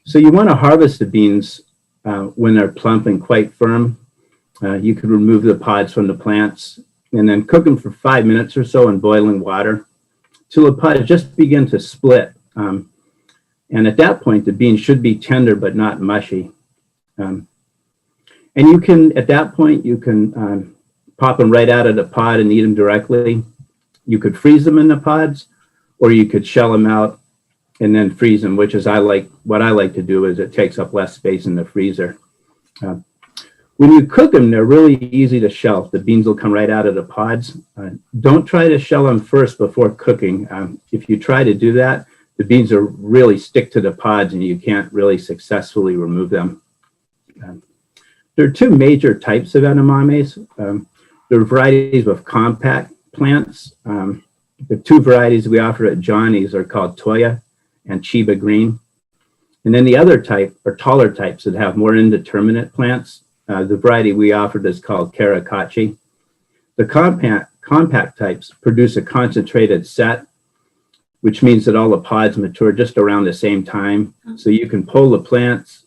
So you want to harvest the beans when they're plump and quite firm. You could remove the pods from the plants and then cook them for 5 minutes or so in boiling water till the pods just begin to split. And at that point, the beans should be tender but not mushy. And you can, at that point, you can pop them right out of the pod and eat them directly. You could freeze them in the pods, or you could shell them out and then freeze them, which is what I like to do is it takes up less space in the freezer. When you cook them, they're really easy to shell. The beans will come right out of the pods. Don't try to shell them first before cooking. If you try to do that, the beans will really stick to the pods and you can't really successfully remove them. There are two major types of edamames. There are varieties of compact plants. The two varieties we offer at Johnny's are called Toya and Chiba Green. And then the other type are taller types that have more indeterminate plants. The variety we offered is called Itachi. The compact types produce a concentrated set, which means that all the pods mature just around the same time. So you can pull the plants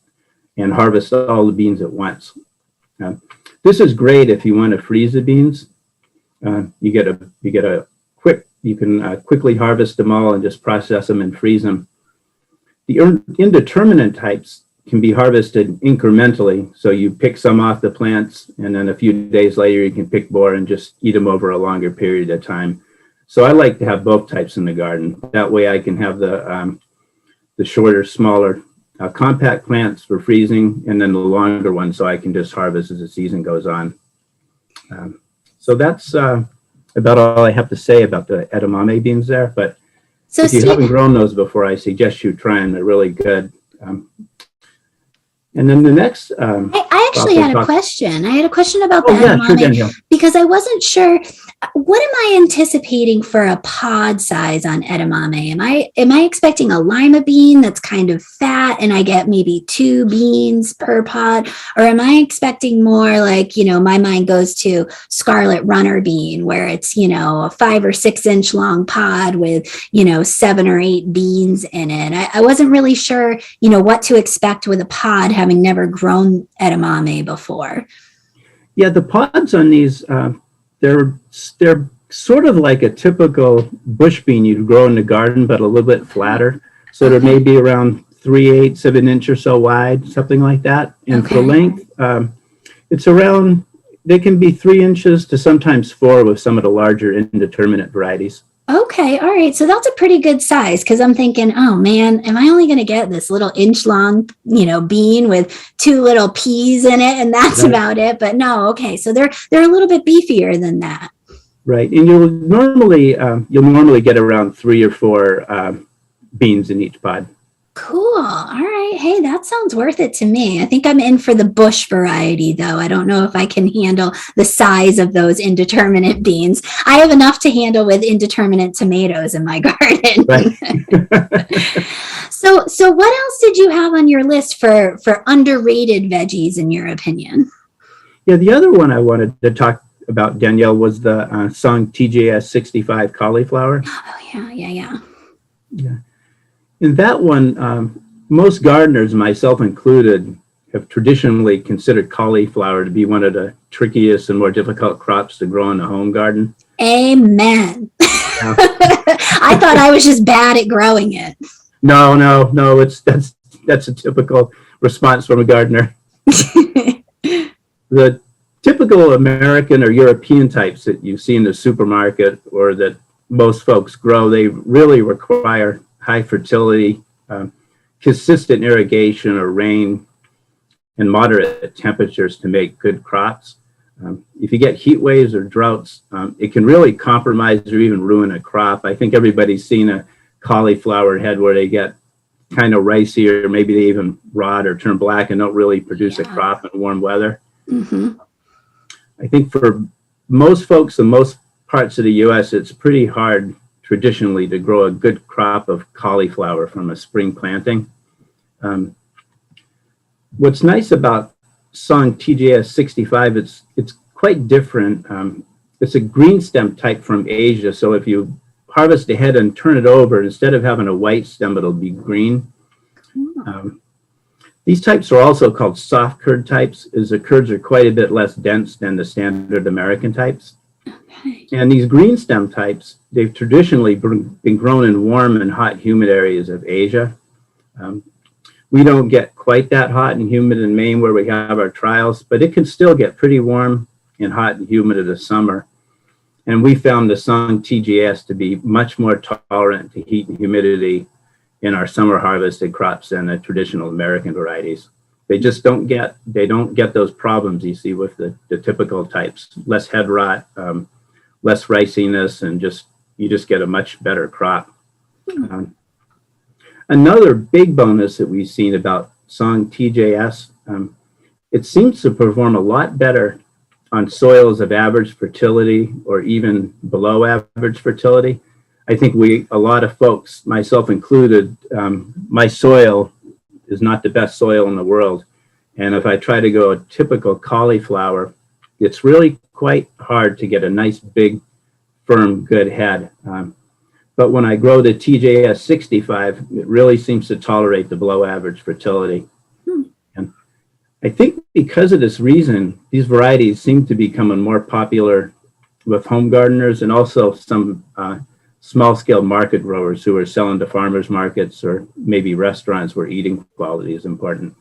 and harvest all the beans at once. This is great if you want to freeze the beans. You can quickly harvest them all and just process them and freeze them. The indeterminate types can be harvested incrementally. So you pick some off the plants and then a few days later you can pick more and just eat them over a longer period of time. So I like to have both types in the garden. That way I can have the shorter, smaller compact plants for freezing and then the longer ones so I can just harvest as the season goes on. So that's about all I have to say about the edamame beans there. But so if you haven't grown those before, I suggest you try them. They're really good. And then the next, I actually had a question. I had a question about the edamame, sure, because I wasn't sure. What am I anticipating for a pod size on edamame? Am I expecting a lima bean that's kind of fat and I get maybe 2 beans per pod? Or am I expecting more like, my mind goes to scarlet runner bean where it's, a 5 or 6 inch long pod with, 7 or 8 beans in it. I wasn't really sure, what to expect with a pod having never grown edamame before. Yeah, the pods on these, they're sort of like a typical bush bean you'd grow in the garden, but a little bit flatter. So they're maybe around 3/8 of an inch or so wide, something like that. And for length, it's around, they can be 3 inches to sometimes 4 with some of the larger indeterminate varieties. Okay, all right. So that's a pretty good size because I'm thinking, oh man, am I only going to get this little inch long, bean with 2 little peas in it, and that's about it. But no, okay. So they're a little bit beefier than that. Right, and you'll normally get around 3 or 4 beans in each pod. Cool. All right. Hey, that sounds worth it to me. I think I'm in for the bush variety, though. I don't know if I can handle the size of those indeterminate beans. I have enough to handle with indeterminate tomatoes in my garden. Right. So what else did you have on your list for underrated veggies, in your opinion? Yeah, the other one I wanted to talk about, Danielle, was the unsung TJS 65 cauliflower. Oh, yeah. In that one, most gardeners, myself included, have traditionally considered cauliflower to be one of the trickiest and more difficult crops to grow in the home garden. Amen. Yeah. I thought I was just bad at growing it. No, that's a typical response from a gardener. The typical American or European types that you see in the supermarket or that most folks grow, they really require high fertility, consistent irrigation or rain, and moderate temperatures to make good crops. If you get heat waves or droughts, it can really compromise or even ruin a crop. I think everybody's seen a cauliflower head where they get kind of ricey or maybe they even rot or turn black and don't really produce a crop in warm weather. Mm-hmm. I think for most folks in most parts of the U.S., it's pretty hard traditionally to grow a good crop of cauliflower from a spring planting. What's nice about Sung TJS 65, it's quite different. It's a green stem type from Asia. So if you harvest the head and turn it over, instead of having a white stem, it'll be green. These types are also called soft curd types, as the curds are quite a bit less dense than the standard American types. And these green stem types, they've traditionally been grown in warm and hot, humid areas of Asia. We don't get quite that hot and humid in Maine where we have our trials, but it can still get pretty warm and hot and humid in the summer. And we found the Sung TGS to be much more tolerant to heat and humidity in our summer harvested crops than the traditional American varieties. They just don't get those problems you see with the typical types, less head rot, less riciness, and you just get a much better crop. Another big bonus that we've seen about Sung TJS, it seems to perform a lot better on soils of average fertility or even below average fertility. I think a lot of folks, myself included, my soil is not the best soil in the world. And if I try to go a typical cauliflower, it's really quite hard to get a nice, big, firm, good head. But when I grow the TJS 65, it really seems to tolerate the below average fertility. And I think because of this reason, these varieties seem to be becoming more popular with home gardeners and also some small scale market growers who are selling to farmers markets or maybe restaurants where eating quality is important.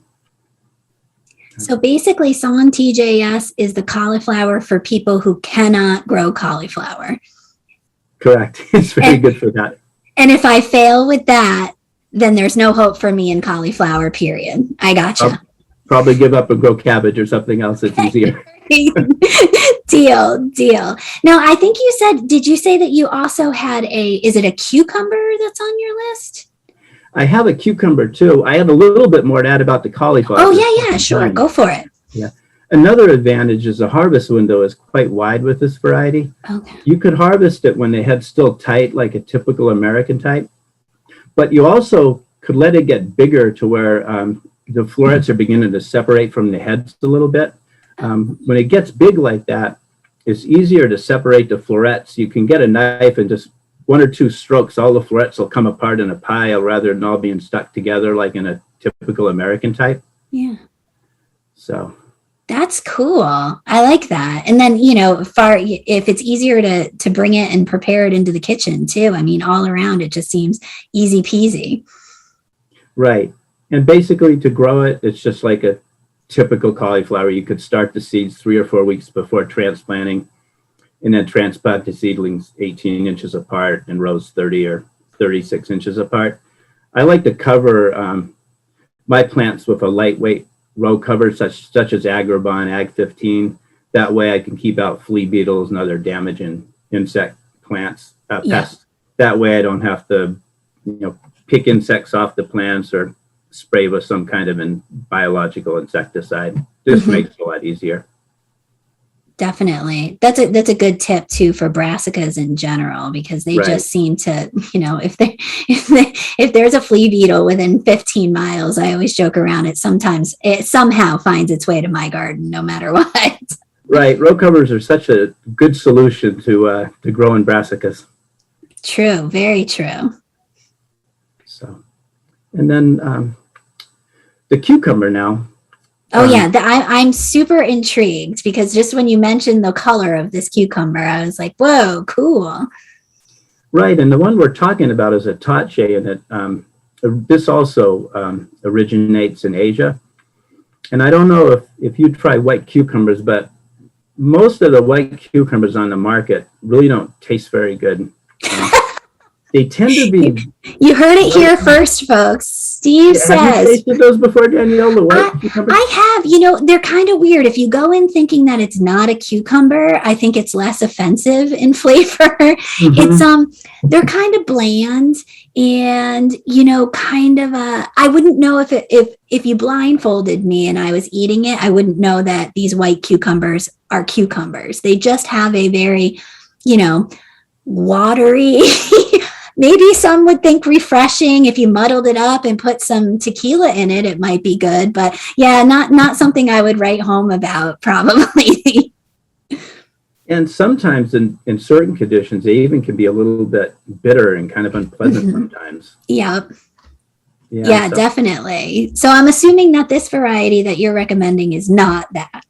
So basically, Sung TJS is the cauliflower for people who cannot grow cauliflower. Correct. It's very good for that. And if I fail with that, then there's no hope for me in cauliflower, period. I gotcha. I'll probably give up and grow cabbage or something else that's easier. Deal. Now, I think you said, did you say that you also had is it a cucumber that's on your list? I have a cucumber too. I have a little bit more to add about the cauliflower. Oh, yeah, sure. Go for it. Yeah. Another advantage is the harvest window is quite wide with this variety. Okay. You could harvest it when the head's still tight, like a typical American type, but you also could let it get bigger to where the florets are beginning to separate from the heads a little bit. When it gets big like that, it's easier to separate the florets. You can get a knife and just one or two strokes, all the florets will come apart in a pile rather than all being stuck together like in a typical American type. Yeah. So that's cool. I like that. And then, if it's easier to bring it and prepare it into the kitchen too, I mean, all around it just seems easy peasy. Right. And basically to grow it, it's just like a typical cauliflower. You could start the seeds 3 or 4 weeks before transplanting and then transplant the seedlings 18 inches apart in rows 30 or 36 inches apart. I like to cover my plants with a lightweight row cover such as Agribon, Ag 15. That way I can keep out flea beetles and other damaging insect plants, pests. That way I don't have to, pick insects off the plants or spray with some kind of biological insecticide. This makes it a lot easier. Definitely. That's a good tip too for brassicas in general, because they just seem to, if there's a flea beetle within 15 miles, I always joke around it somehow finds its way to my garden no matter what. Right. Row covers are such a good solution to growing brassicas. True. Very true. So, and then the cucumber now. Oh, yeah. I'm super intrigued because just when you mentioned the color of this cucumber, I was like, whoa, cool. Right. And the one we're talking about is Itachi, and this also originates in Asia. And I don't know if you try white cucumbers, but most of the white cucumbers on the market really don't taste very good. They tend to be. You heard it here first, folks. Steve says. Have you tasted those before, Danielle? The white cucumbers? I have. They're kind of weird. If you go in thinking that it's not a cucumber, I think it's less offensive in flavor. It's they're kind of bland and kind of I wouldn't know if you blindfolded me and I was eating it, I wouldn't know that these white cucumbers are cucumbers. They just have a very, watery. Maybe some would think refreshing. If you muddled it up and put some tequila in it, it might be good. But yeah, not something I would write home about, probably. And sometimes in certain conditions, they even can be a little bit bitter and kind of unpleasant sometimes. Yep. Yeah, definitely. So I'm assuming that this variety that you're recommending is not that.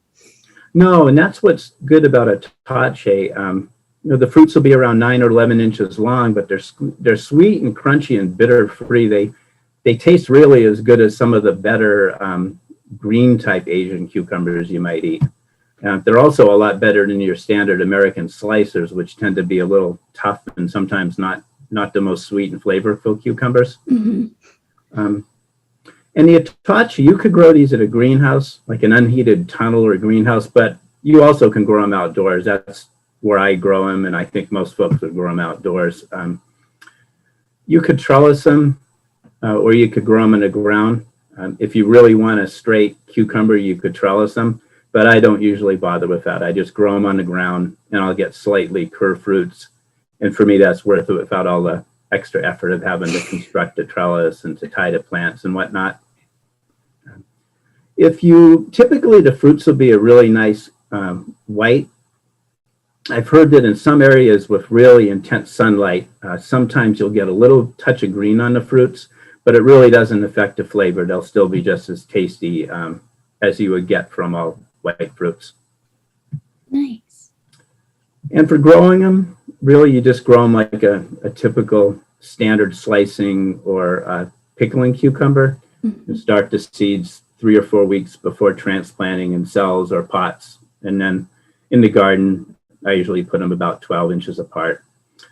No, and that's what's good about Itachi. The fruits will be around 9 or 11 inches long, but they're sweet and crunchy and bitter free. They they taste really as good as some of the better green type Asian cucumbers you might eat. They're also a lot better than your standard American slicers, which tend to be a little tough and sometimes not the most sweet and flavorful cucumbers. Mm-hmm. And the Itachi, you could grow these at a greenhouse, like an unheated tunnel or greenhouse, but you also can grow them outdoors. That's where I grow them, and I think most folks would grow them outdoors. You could trellis them, or you could grow them in the ground. If you really want a straight cucumber, you could trellis them, but I don't usually bother with that. I just grow them on the ground, and I'll get slightly curved roots. And for me, that's worth it without all the extra effort of having to construct a trellis and to tie to plants and whatnot. Typically the fruits will be a really nice white. I've heard that in some areas with really intense sunlight, sometimes you'll get a little touch of green on the fruits, but it really doesn't affect the flavor. They'll still be just as tasty as you would get from all white fruits. Nice. And for growing them, really you just grow them like a typical standard slicing or pickling cucumber. Mm-hmm. You start the seeds 3 or 4 weeks before transplanting in cells or pots. And then in the garden, I usually put them about 12 inches apart.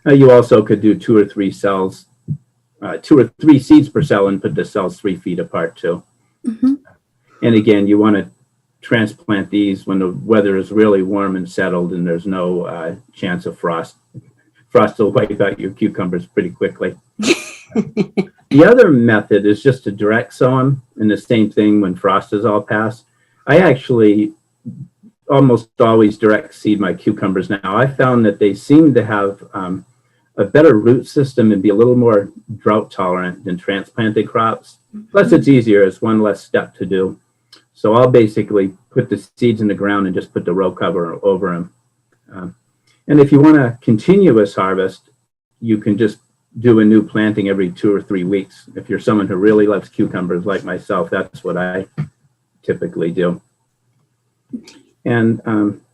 You also could do 2 or 3 cells, 2 or 3 seeds per cell, and put the cells 3 feet apart too. Mm-hmm. And again, you want to transplant these when the weather is really warm and settled and there's no chance of frost. Frost will wipe out your cucumbers pretty quickly. The other method is just to direct sow them, and the same thing when frost is all past. I actually almost always direct seed my cucumbers now. I found that they seem to have a better root system and be a little more drought tolerant than transplanted crops. Plus it's easier, it's one less step to do. So I'll basically put the seeds in the ground and just put the row cover over them. And if you want a continuous harvest, you can just do a new planting every 2 or 3 weeks. If you're someone who really loves cucumbers like myself, that's what I typically do. And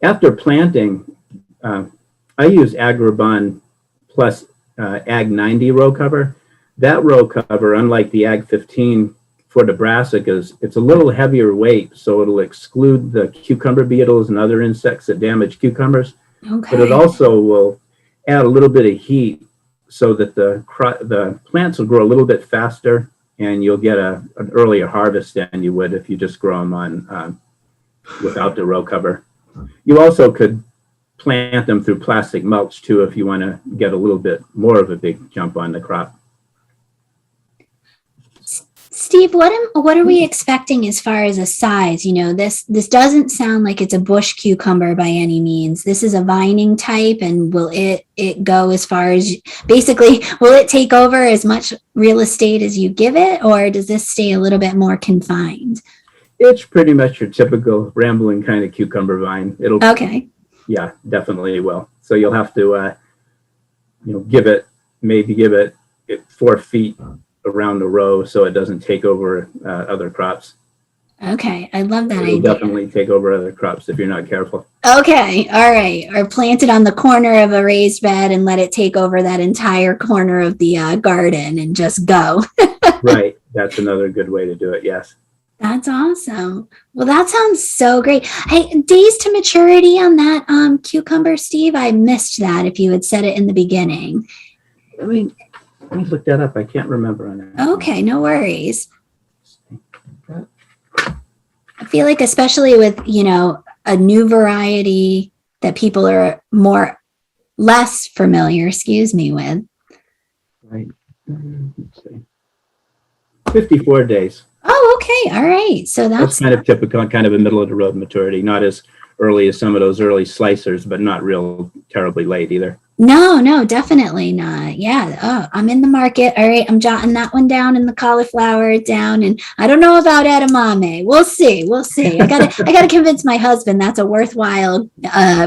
after planting, I use Agribon plus Ag 90 row cover. That row cover, unlike the Ag 15 for the brassicas, it's a little heavier weight, so it'll exclude the cucumber beetles and other insects that damage cucumbers. Okay. But it also will add a little bit of heat so that the plants will grow a little bit faster, and you'll get an earlier harvest than you would if you just grow them on without the row cover. You also could plant them through plastic mulch too if you want to get a little bit more of a big jump on the crop. Steve, what are we expecting as far as a size? You know, this doesn't sound like it's a bush cucumber by any means. This is a vining type, and will it go as far as, basically, will it take over as much real estate as you give it, or does this stay a little bit more confined? It's pretty much your typical rambling kind of cucumber vine. Okay. Yeah, definitely will. So you'll have to, give it 4 feet around the row so it doesn't take over other crops. Okay, I love that It'll idea. definitely take over other crops if you're not careful. Okay, all right. Or plant it on the corner of a raised bed and let it take over that entire corner of the garden and just go. Right, that's another good way to do it, yes. That's awesome. Well, that sounds so great. Hey, days to maturity on that cucumber, Steve? I missed that if you had said it in the beginning. Let me look that up. I can't remember on that. Okay, no worries. I feel like especially with, a new variety that people are less familiar, with. Right. Let's see. 54 days. Oh, okay. All right. So that's kind of typical, kind of a middle of the road maturity. Not as early as some of those early slicers, but not real terribly late either. No, definitely not. Yeah. Oh, I'm in the market. All right. I'm jotting that one down and the cauliflower down. And I don't know about edamame. We'll see. I gotta convince my husband that's a worthwhile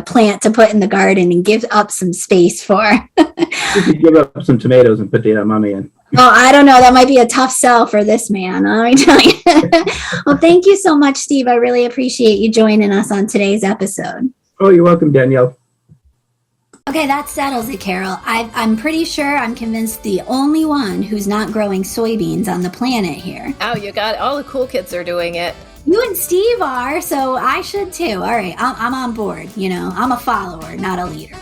plant to put in the garden and give up some space for. You could give up some tomatoes and put the edamame in. Oh, I don't know. That might be a tough sell for this man. Let me tell you. Well, thank you so much, Steve. I really appreciate you joining us on today's episode. Oh, you're welcome, Danielle. Okay, that settles it, Carol. I'm pretty sure I'm convinced the only one who's not growing soybeans on the planet here. Oh, you got all the cool kids are doing it. You and Steve are, so I should too. All right, I'm on board. I'm a follower, not a leader.